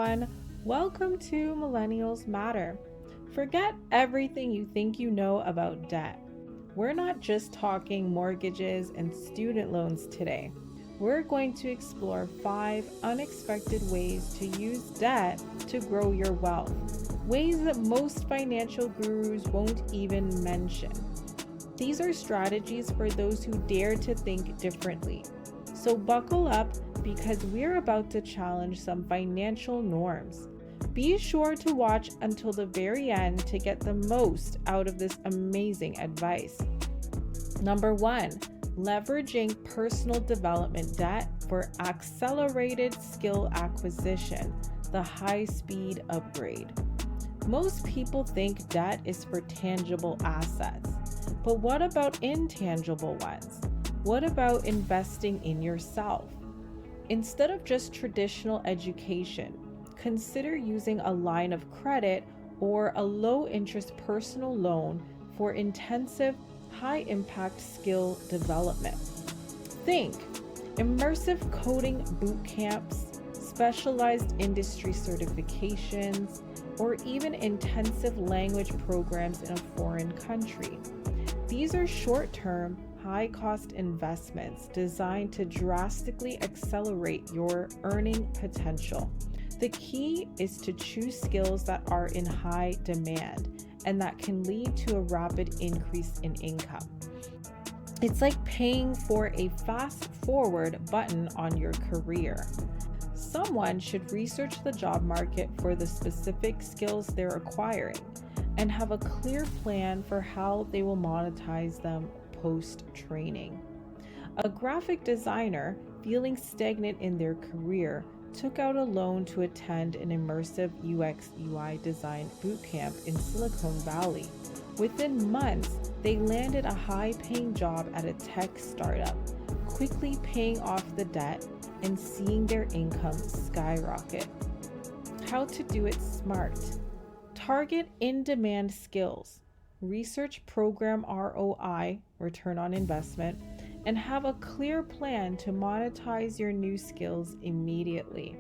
everyone. Welcome to Millennials Matter. Forget everything you think you know about debt. We're not just talking mortgages and student loans today. We're going to explore 5 unexpected ways to use debt to grow your wealth, ways that most financial gurus won't even mention. These are strategies for those who dare to think differently. So buckle up because we're about to challenge some financial norms. Be sure to watch until the very end to get the most out of this amazing advice. Number 1, leveraging personal development debt for accelerated skill acquisition, the high-speed upgrade. Most people think debt is for tangible assets, but what about intangible ones? What about investing in yourself? Instead of just traditional education, consider using a line of credit or a low-interest personal loan for intensive, high-impact skill development. Think immersive coding boot camps, specialized industry certifications, or even intensive language programs in a foreign country. These are short-term, high-cost investments designed to drastically accelerate your earning potential. The key is to choose skills that are in high demand and that can lead to a rapid increase in income. It's like paying for a fast-forward button on your career. Someone should research the job market for the specific skills they're acquiring and have a clear plan for how they will monetize them post-training. A graphic designer feeling stagnant in their career took out a loan to attend an immersive UX/UI design bootcamp in Silicon Valley. Within months, they landed a high-paying job at a tech startup, quickly paying off the debt and seeing their income skyrocket. How to do it smart. Target in-demand skills. Research program ROI, return on investment, and have a clear plan to monetize your new skills immediately.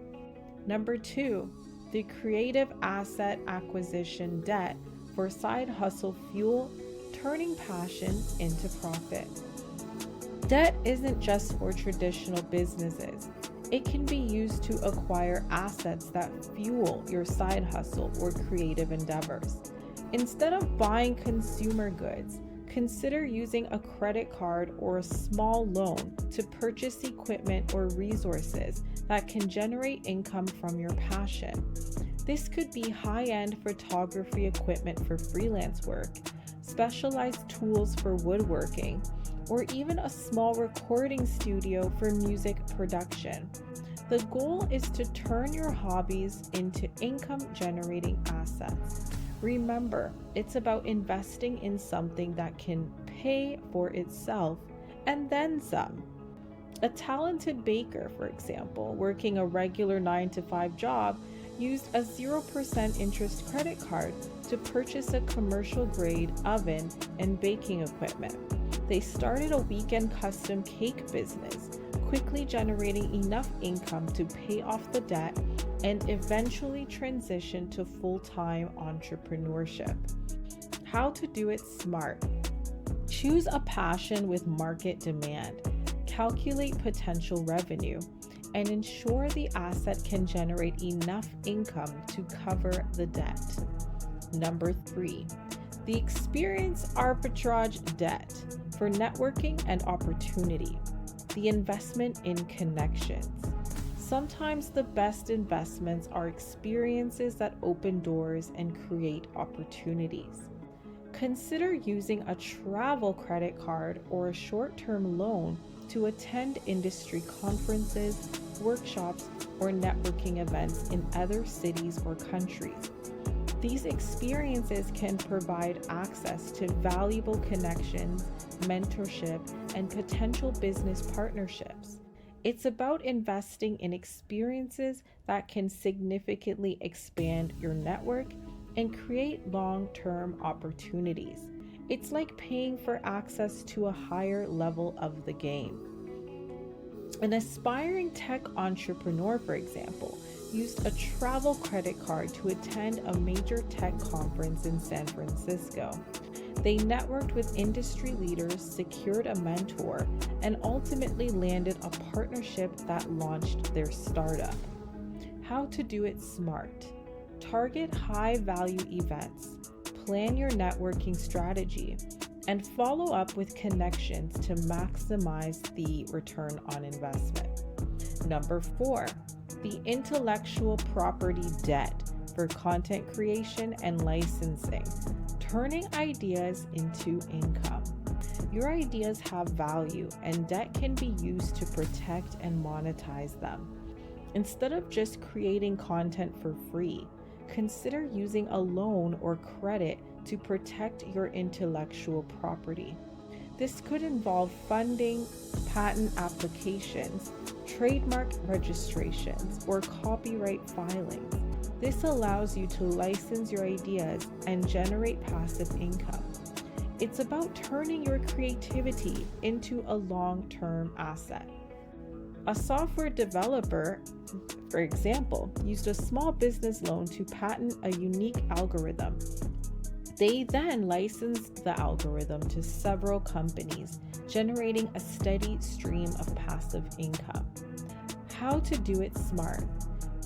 Number 2, the creative asset acquisition debt for side hustle fuel, turning passion into profit. Debt isn't just for traditional businesses. It can be used to acquire assets that fuel your side hustle or creative endeavors. Instead of buying consumer goods, consider using a credit card or a small loan to purchase equipment or resources that can generate income from your passion. This could be high-end photography equipment for freelance work, specialized tools for woodworking, or even a small recording studio for music production. The goal is to turn your hobbies into income-generating assets. Remember, it's about investing in something that can pay for itself and then some. A talented baker, for example, working a regular 9-to-5 job, used a 0% interest credit card to purchase a commercial-grade oven and baking equipment. They started a weekend custom cake business, quickly generating enough income to pay off the debt and eventually transition to full-time entrepreneurship. How to do it smart. Choose a passion with market demand. Calculate potential revenue and ensure the asset can generate enough income to cover the debt. Number 3, the experience arbitrage debt for networking and opportunity. The investment in connections. Sometimes the best investments are experiences that open doors and create opportunities. Consider using a travel credit card or a short-term loan to attend industry conferences, workshops, or networking events in other cities or countries. These experiences can provide access to valuable connections, mentorship, and potential business partnerships. It's about investing in experiences that can significantly expand your network and create long-term opportunities. It's like paying for access to a higher level of the game. An aspiring tech entrepreneur, for example, used a travel credit card to attend a major tech conference in San Francisco. They networked with industry leaders, secured a mentor, and ultimately landed a partnership that launched their startup. How to do it smart. Target high-value events, plan your networking strategy, and follow up with connections to maximize the return on investment. Number 4, the intellectual property debt for content creation and licensing, turning ideas into income. Your ideas have value, and debt can be used to protect and monetize them. Instead of just creating content for free, consider using a loan or credit to protect your intellectual property. This could involve funding, patent applications, trademark registrations, or copyright filings. This allows you to license your ideas and generate passive income. It's about turning your creativity into a long-term asset. A software developer, for example, used a small business loan to patent a unique algorithm. They then licensed the algorithm to several companies, generating a steady stream of passive income. How to do it smart.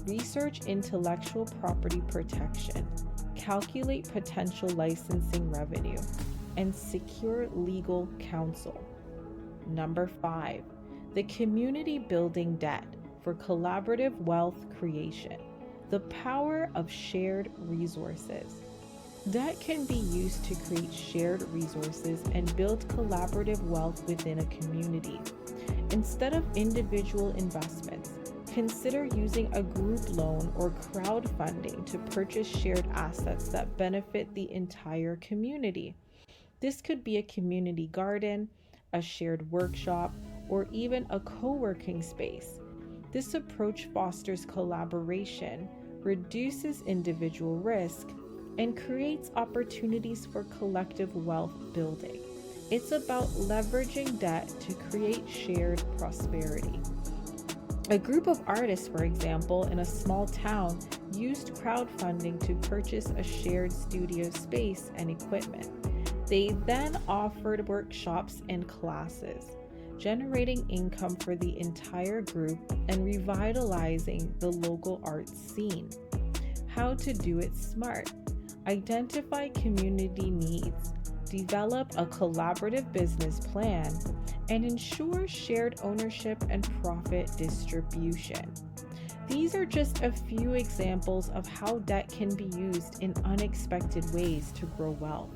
Research intellectual property protection, calculate potential licensing revenue, and secure legal counsel. Number 5, the community building debt for collaborative wealth creation, the power of shared resources. Debt can be used to create shared resources and build collaborative wealth within a community. Instead of individual investments, consider using a group loan or crowdfunding to purchase shared assets that benefit the entire community. This could be a community garden, a shared workshop, or even a co-working space. This approach fosters collaboration, reduces individual risk, and creates opportunities for collective wealth building. It's about leveraging debt to create shared prosperity. A group of artists, for example, in a small town, used crowdfunding to purchase a shared studio space and equipment. They then offered workshops and classes, generating income for the entire group and revitalizing the local arts scene. How to do it smart. Identify community needs, develop a collaborative business plan, and ensure shared ownership and profit distribution. These are just a few examples of how debt can be used in unexpected ways to grow wealth.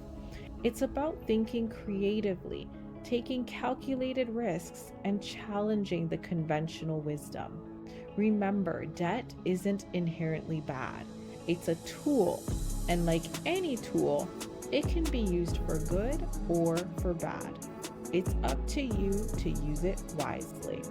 It's about thinking creatively, taking calculated risks, and challenging the conventional wisdom. Remember, debt isn't inherently bad. It's a tool, and like any tool, it can be used for good or for bad. It's up to you to use it wisely.